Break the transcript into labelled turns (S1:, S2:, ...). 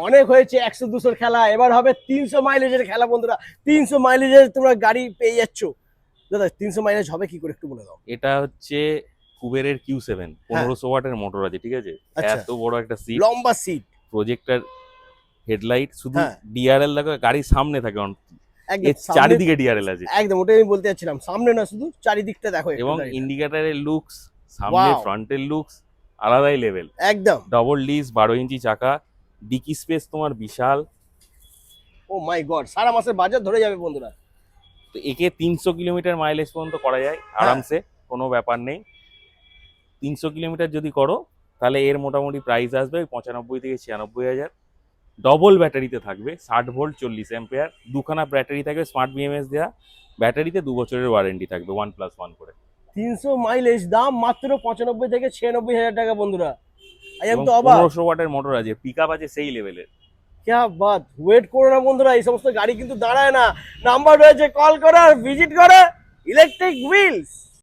S1: অনেক হয়েছে 100-200 খেলা, এবার হবে 300 মাইলেজের খেলা বন্ধুরা। 300 মাইলেজের তোমরা গাড়ি পেয়ে যাচ্ছ। দাদা 300 মাইলেজ হবে কি করে একটু বলে দাও।
S2: এটা হচ্ছে কুবেরের Q7,
S1: হ্যাঁ,
S2: 1500 ওয়াটের মোটর আছে, ঠিক আছে।
S1: আচ্ছা,
S2: এত বড় একটা সিট,
S1: লম্বা সিট।
S2: প্রজেক্টর হেডলাইট, শুধু
S1: হ্যাঁ,
S2: ডিআরএল দেখো গাড়ির সামনে থাকে,
S1: একদম
S2: এর
S1: সামনে।
S2: চারিদিকে ডিআরএল আছে।
S1: একদম ওটাই আমি বলতে চাচ্ছিলাম, সামনে না শুধু চারিদিকটা দেখো একটু
S2: এবং
S1: গাড়িটা।
S2: ইন্ডিকেটারের লুকস, সামনে
S1: ওয়াও,
S2: ফ্রন্টের লুকস আলাদাই লেভেল।
S1: একদম।
S2: ডবল ডিস 12 ইঞ্চি চাকা, ডিকি স্পেস তোমার বিশাল।
S1: ও মাই গড, সারা মাসের বাজার ধরে যাবে বন্ধুরা।
S2: তো একে 300 কিলোমিটার মাইলেজ পর্যন্ত করা যায়
S1: হ্যাঁ,
S2: আরামসে, কোনো ব্যাপার নেই। 300 কিলোমিটার যদি করো তাহলে এর মোটামুটি প্রাইস আসবে ওই 95 থেকে 96 হাজার। ডবল ব্যাটারিতে থাকবে, 60 ভোল্ট 40 অ্যাম্পিয়ার, দুখানা ব্যাটারি থাকবে, স্মার্ট বিএমএস দেওয়া। ব্যাটারিতে 2 বছরের ওয়ারেন্টি থাকবে 1+1 করে।
S1: 300 মাইলেজ, দাম মাত্র 95 থেকে 96 হাজার টাকা বন্ধুরা। আই এম
S2: এবং
S1: তো অবাক।
S2: 1500 ওয়াটের মোটর আছে, পিক আপ আছে সেই লেভেলের।
S1: क्या बात, ওয়েট করো না বন্ধুরা, এই সমস্ত গাড়ি কিন্তু দাঁড়ায় না। নাম্বার রয়েছে, কল করো আর ভিজিট করো ইলেকট্রিক হুইলস।